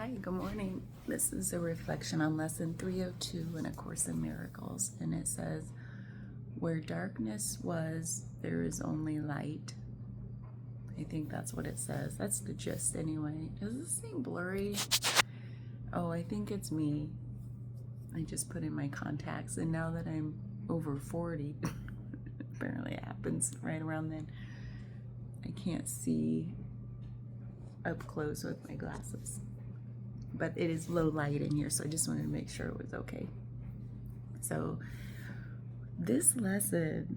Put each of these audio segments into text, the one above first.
Hi, good morning. This is a reflection on lesson 302 in A Course in Miracles, and it says, "Where darkness was, there is only light." I think that's what it says. That's the gist anyway. Is this thing blurry? Oh, I think it's me. I just put in my contacts, and now that I'm over 40, apparently it happens right around then, I can't see up close with my glasses. But it is low light in here, so I just wanted to make sure it was okay. So this lesson,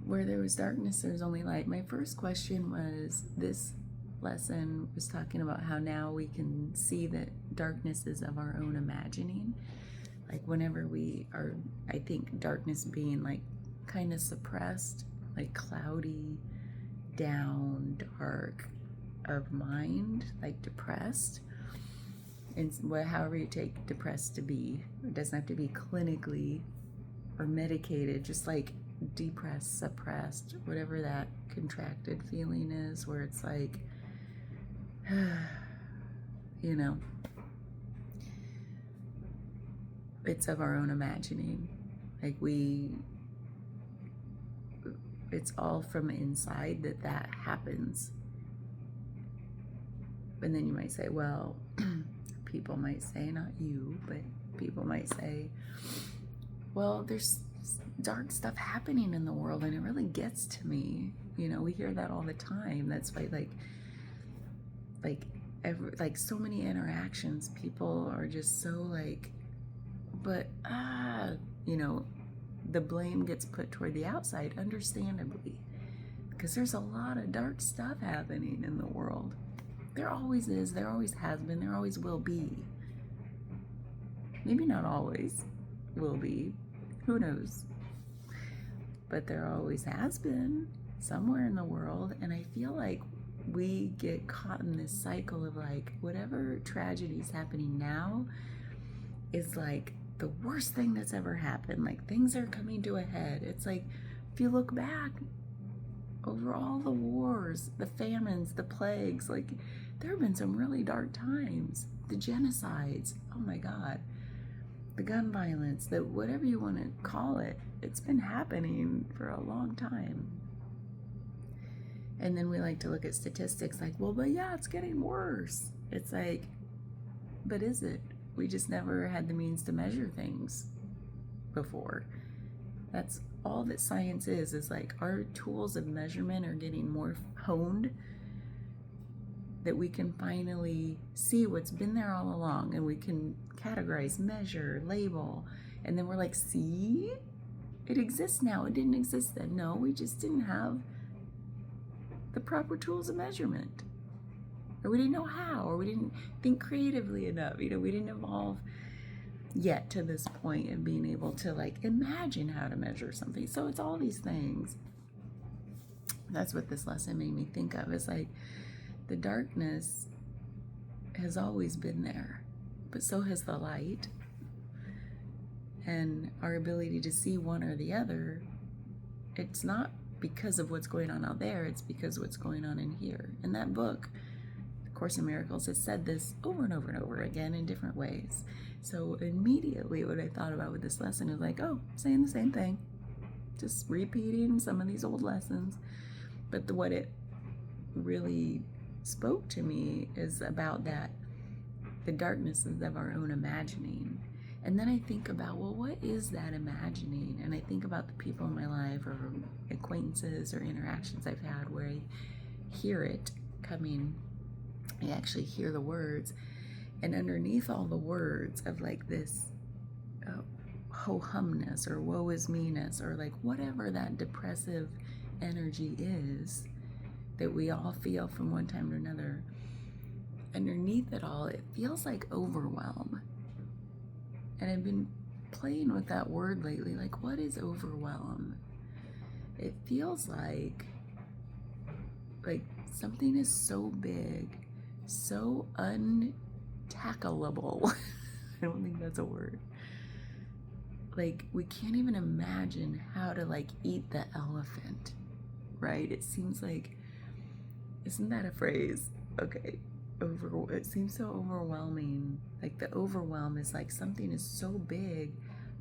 where there was darkness, there's only light. My first question was, this lesson was talking about how now we can see that darkness is of our own imagining. Like whenever we are, I think darkness being like kind of suppressed, like cloudy, down, dark of mind, like depressed. And however you take depressed to be, it doesn't have to be clinically or medicated, just like depressed, suppressed, whatever that contracted feeling is, where it's like, you know, it's of our own imagining. Like it's all from inside that happens. And then you might say, well, people might say, not you, but people might say, well, there's dark stuff happening in the world and it really gets to me. You know, we hear that all the time. That's why like so many interactions, people are just so like, but you know, the blame gets put toward the outside, understandably, because there's a lot of dark stuff happening in the world. There always is, there always has been, there always will be. Maybe not always will be, who knows? But there always has been somewhere in the world, and I feel like we get caught in this cycle of like, whatever tragedy is happening now is like the worst thing that's ever happened. Like things are coming to a head. It's like, if you look back over all the wars, the famines, the plagues, like there have been some really dark times. The genocides, oh my God, the gun violence, the whatever you want to call it, it's been happening for a long time. And then we like to look at statistics like, well, but yeah, it's getting worse. It's like, but is it? We just never had the means to measure things before. That's all that science is like our tools of measurement are getting more honed, that we can finally see what's been there all along, and we can categorize, measure, label, and then we're like, see, it exists now. It didn't exist then. No, we just didn't have the proper tools of measurement, or we didn't know how, or we didn't think creatively enough. You know, we didn't evolve yet to this point of being able to like imagine how to measure something. So it's all these things. That's what this lesson made me think of. It's like the darkness has always been there, but so has the light. And our ability to see one or the other, it's not because of what's going on out there, it's because of what's going on in here. In that book, A Course in Miracles, has said this over and over and over again in different ways. So immediately what I thought about with this lesson is like, oh, saying the same thing, just repeating some of these old lessons. But what it really spoke to me is about that the darkness is of our own imagining. And then I think about, well, what is that imagining? And I think about the people in my life or acquaintances or interactions I've had where I hear it coming. I actually hear the words, and underneath all the words of like this ho-humness or woe is me-ness or like whatever that depressive energy is that we all feel from one time to another, underneath it all, it feels like overwhelm. And I've been playing with that word lately, like, what is overwhelm? It feels like something is so big, so untackleable. I don't think that's a word. Like, we can't even imagine how to like eat the elephant, right? It seems like, isn't that a phrase? Okay, it seems so overwhelming. Like the overwhelm is like something is so big.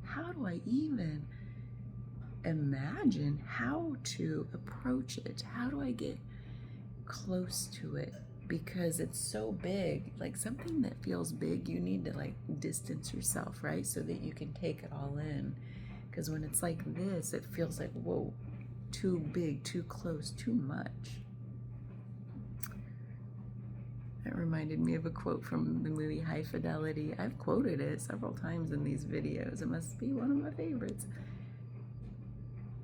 How do I even imagine how to approach it? How do I get close to it? Because it's so big. Like something that feels big, you need to like distance yourself, right? So that you can take it all in. Because when it's like this, it feels like, whoa, too big, too close, too much. That reminded me of a quote from the movie High Fidelity. I've quoted it several times in these videos. It must be one of my favorites.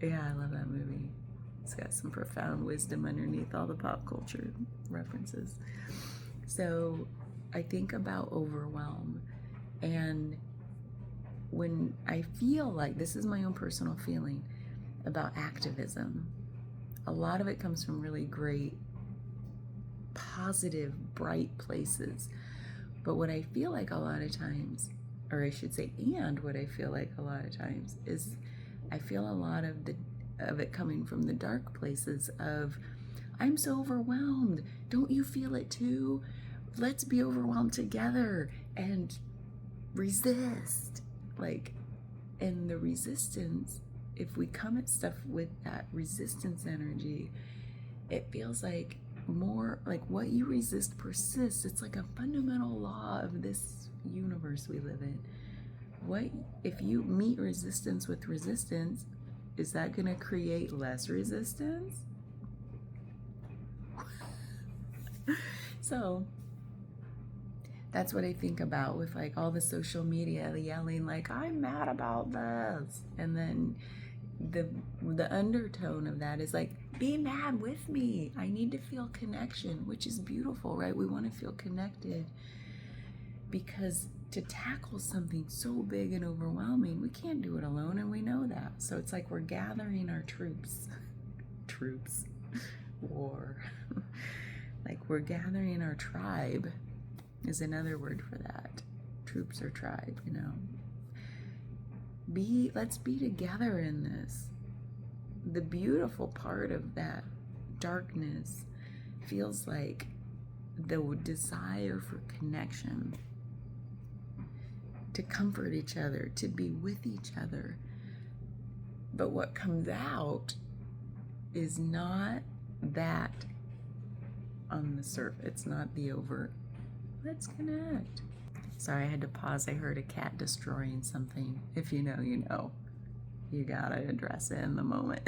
Yeah, I love that movie. It's got some profound wisdom underneath all the pop culture references. So I think about overwhelm, and when I feel like, this is my own personal feeling about activism, a lot of it comes from really great, positive, bright places. But what I feel like a lot of times, or I should say, and what I feel like a lot of times is I feel a lot of it coming from the dark places of, I'm so overwhelmed. Don't you feel it too? Let's be overwhelmed together and resist. Like, and the resistance, if we come at stuff with that resistance energy, it feels like more like what you resist persists. It's like a fundamental law of this universe we live in. What if you meet resistance with resistance, is that going to create less resistance? So that's what I think about with like all the social media yelling like, I'm mad about this, and then the undertone of that is like, be mad with me. I need to feel connection, which is beautiful, right? We want to feel connected, because to tackle something so big and overwhelming, we can't do it alone, and we know that. So it's like we're gathering our troops. War. Like we're gathering our tribe is another word for that. Troops or tribe, you know. Let's be together in this. The beautiful part of that darkness feels like the desire for connection, to comfort each other, to be with each other. But what comes out is not that on the surface. It's not the overt. Let's connect. Sorry, I had to pause. I heard a cat destroying something. If you know, you know. You gotta address it in the moment.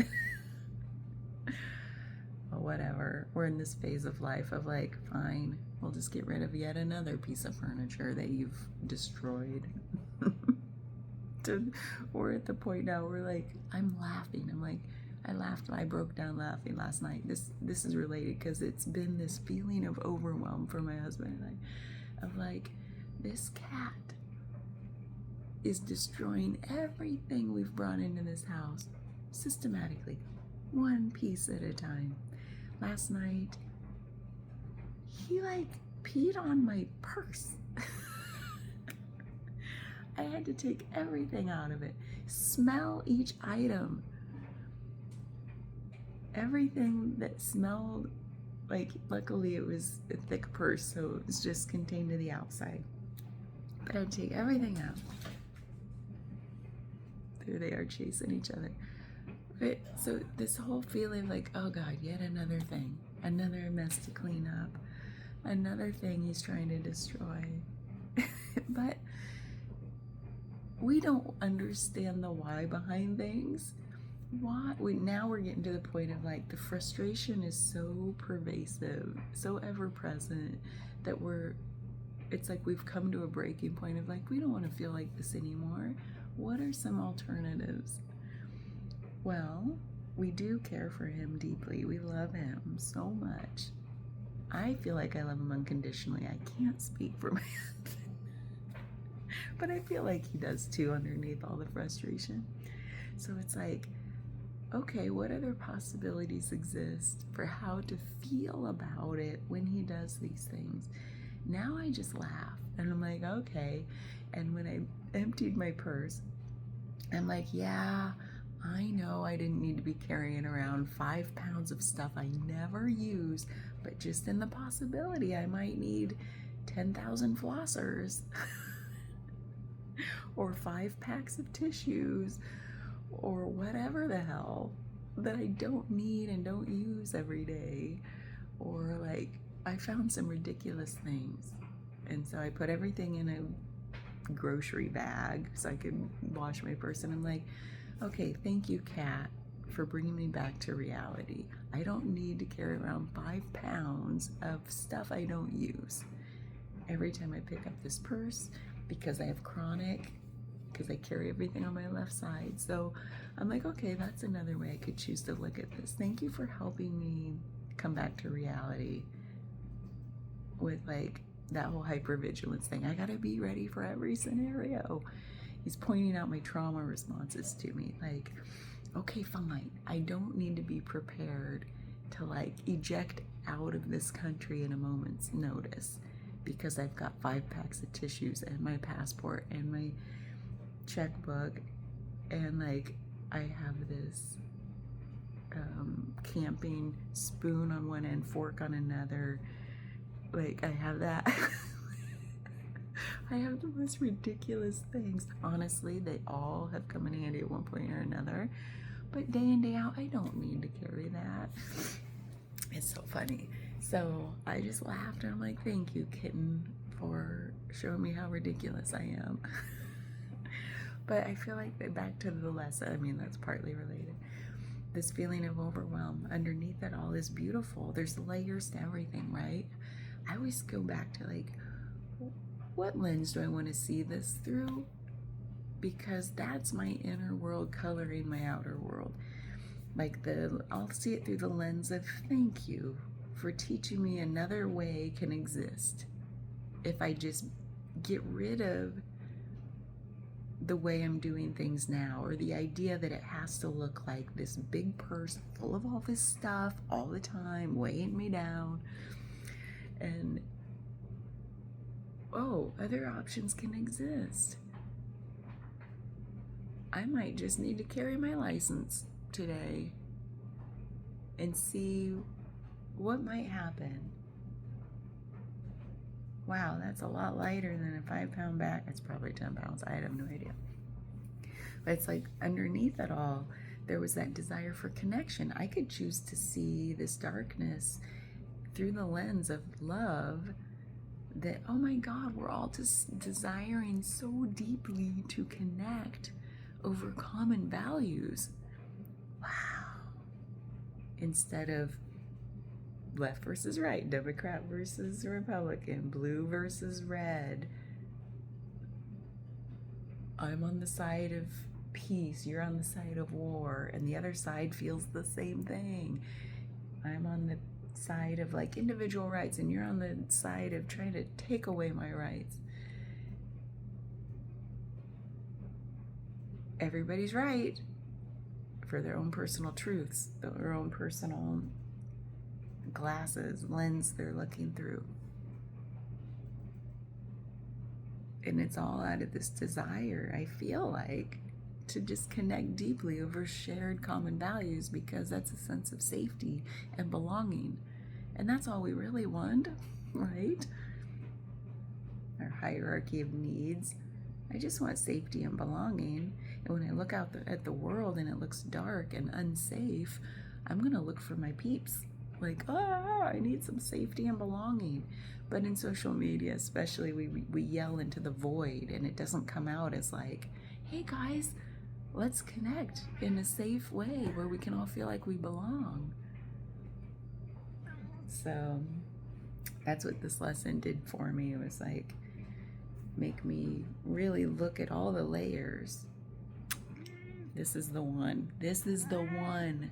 But whatever. We're in this phase of life of like, fine, we'll just get rid of yet another piece of furniture that you've destroyed. We're at the point now where like, I'm laughing. I'm like, I laughed and I broke down laughing last night. This is related because it's been this feeling of overwhelm for my husband and I, of like, this cat is destroying everything we've brought into this house systematically, one piece at a time. Last night, he like peed on my purse. I had to take everything out of it, smell each item. Everything that smelled like, luckily it was a thick purse, so it was just contained to the outside. But I'd take everything out. There they are chasing each other. But, so this whole feeling like, oh God, yet another thing, another mess to clean up, another thing he's trying to destroy. But we don't understand the why behind things. Why? Now we're getting to the point of like, the frustration is so pervasive, so ever present, that it's like we've come to a breaking point of like, we don't want to feel like this anymore. What are some alternatives? Well, we do care for him deeply. We love him so much. I feel like I love him unconditionally. I can't speak for my husband, but I feel like he does too underneath all the frustration. So it's like, okay, what other possibilities exist for how to feel about it when he does these things? Now I just laugh and I'm like, okay. And when I emptied my purse, I'm like, yeah, I know I didn't need to be carrying around 5 pounds of stuff I never use, but just in the possibility I might need 10,000 flossers or 5 packs of tissues or whatever the hell that I don't need and don't use every day. Or like, I found some ridiculous things. And so I put everything in a grocery bag so I could wash my purse. And I'm like, okay, thank you, Kat, for bringing me back to reality. I don't need to carry around 5 pounds of stuff I don't use every time I pick up this purse, because I have chronic, because I carry everything on my left side. So I'm like, okay, that's another way I could choose to look at this. Thank you for helping me come back to reality with like that whole hypervigilance thing. I gotta be ready for every scenario. He's pointing out my trauma responses to me. Like, okay, fine. I don't need to be prepared to like eject out of this country in a moment's notice because I've got 5 packs of tissues and my passport and my checkbook, and like I have this camping spoon on one end, fork on another. Like, I have that. I have the most ridiculous things. Honestly, they all have come in handy at one point or another. But day in, day out, I don't need to carry that. It's so funny. So I just laughed and I'm like, thank you, kitten, for showing me how ridiculous I am. But I feel like back to the lesson, I mean, that's partly related. This feeling of overwhelm, underneath it all is beautiful. There's layers to everything, right? I always go back to like, what lens do I want to see this through? Because that's my inner world coloring my outer world. Like I'll see it through the lens of thank you for teaching me another way can exist. If I just get rid of the way I'm doing things now, or the idea that it has to look like this big purse full of all this stuff all the time, weighing me down. And oh, other options can exist. I might just need to carry my license today and see what might happen. Wow, that's a lot lighter than a 5-pound bag. It's probably 10 pounds. I have no idea. But it's like underneath it all, there was that desire for connection. I could choose to see this darkness through the lens of love, that, oh my God, we're all just desiring so deeply to connect over common values. Wow. Instead of left versus right, Democrat versus Republican, blue versus red. I'm on the side of peace, you're on the side of war, and the other side feels the same thing. I'm on the side of like individual rights, and you're on the side of trying to take away my rights. Everybody's right for their own personal truths, their own personal glasses, lens they're looking through. And it's all out of this desire, I feel like, to just connect deeply over shared common values, because that's a sense of safety and belonging. And that's all we really want, right? Our hierarchy of needs. I just want safety and belonging. And when I look out at the world and it looks dark and unsafe, I'm going to look for my peeps. Like, I need some safety and belonging. But in social media, especially, we yell into the void, and it doesn't come out as like, hey guys, let's connect in a safe way where we can all feel like we belong. So that's what this lesson did for me. It was like, make me really look at all the layers. This is the one. This is the one.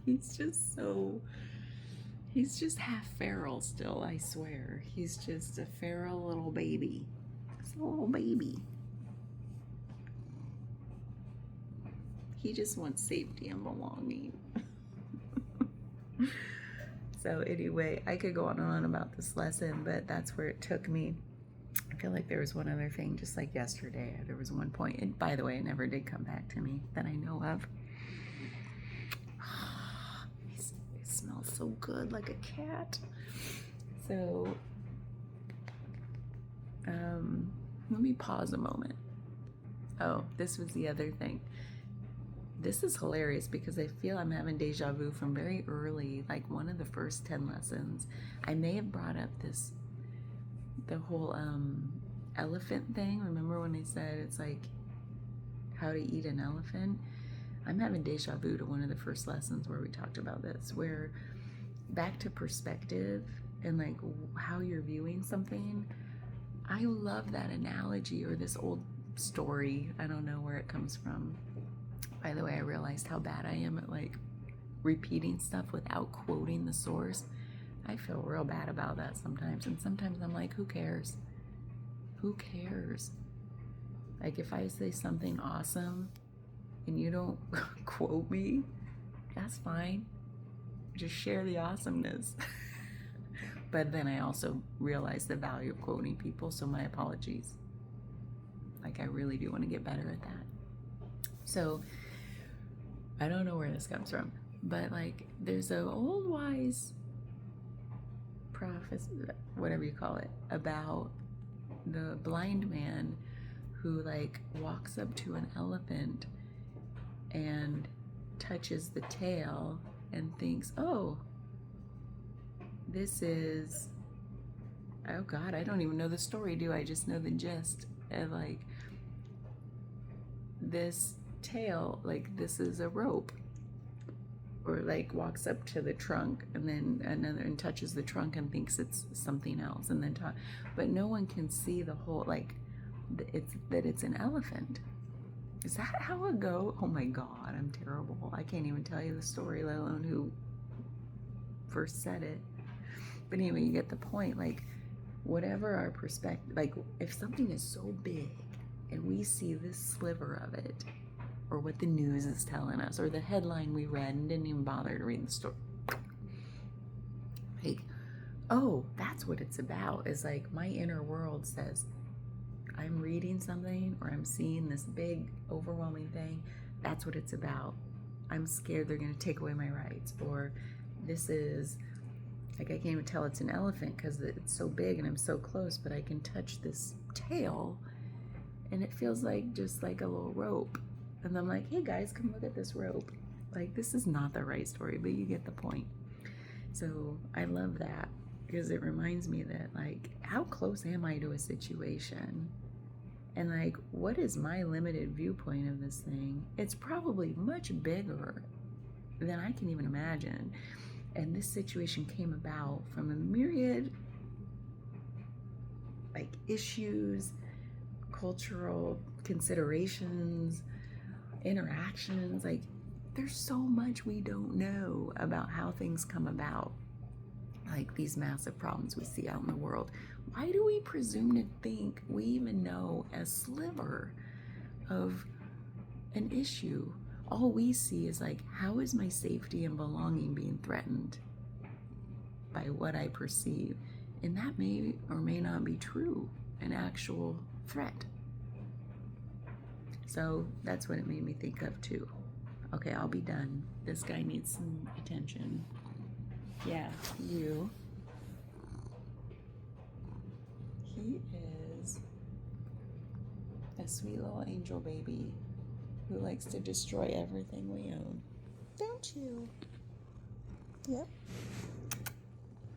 He's just half feral still, I swear. He's just a feral little baby. He's a little baby. He just wants safety and belonging. So anyway, I could go on and on about this lesson, but that's where it took me. I feel like there was one other thing, just like yesterday. There was one point, and by the way, it never did come back to me that I know of. It smells so good, like a cat. So, let me pause a moment. Oh, this was the other thing. This is hilarious because I feel I'm having deja vu from very early, like one of the first 10 lessons. I may have brought up the whole elephant thing. Remember when I said it's like how to eat an elephant? I'm having deja vu to one of the first lessons where we talked about this, where back to perspective and like how you're viewing something. I love that analogy, or this old story. I don't know where it comes from. By the way, I realized how bad I am at like repeating stuff without quoting the source. I feel real bad about that sometimes. And sometimes I'm like, who cares? Who cares? Like if I say something awesome and you don't quote me, that's fine. Just share the awesomeness. But then I also realize the value of quoting people, so my apologies. Like I really do want to get better at that. So I don't know where this comes from, but like there's an old wise prophecy, whatever you call it, about the blind man who like walks up to an elephant and touches the tail and thinks, oh, this is, oh God, I don't even know the story, do I? Just know the gist. And like this tail, like this is a rope, or like walks up to the trunk and then another and touches the trunk and thinks it's something else, and then but no one can see the whole, like it's an elephant. Is that how it go? Oh my God, I'm terrible. I can't even tell you the story, let alone who first said it. But anyway, you get the point. Like whatever our perspective, like if something is so big and we see this sliver of it, or what the news is telling us, or the headline we read and didn't even bother to read the story, like, oh, that's what it's about. Is like my inner world says, I'm reading something or I'm seeing this big overwhelming thing, that's what it's about. I'm scared they're going to take away my rights, or this is like, I can't even tell it's an elephant because it's so big and I'm so close, but I can touch this tail and it feels like just like a little rope. And I'm like, hey guys, come look at this rope. Like, this is not the right story, but you get the point. So I love that because it reminds me that, like, how close am I to a situation? And like, what is my limited viewpoint of this thing? It's probably much bigger than I can even imagine. And this situation came about from a myriad, like, issues, cultural considerations, interactions. Like, there's so much we don't know about how things come about, like these massive problems we see out in the world. Why do we presume to think we even know a sliver of an issue? All we see is like, how is my safety and belonging being threatened by what I perceive? And that may or may not be true, an actual threat. So that's what it made me think of too. Okay, I'll be done. This guy needs some attention. Yeah, you. He is a sweet little angel baby who likes to destroy everything we own. Don't you? Yep.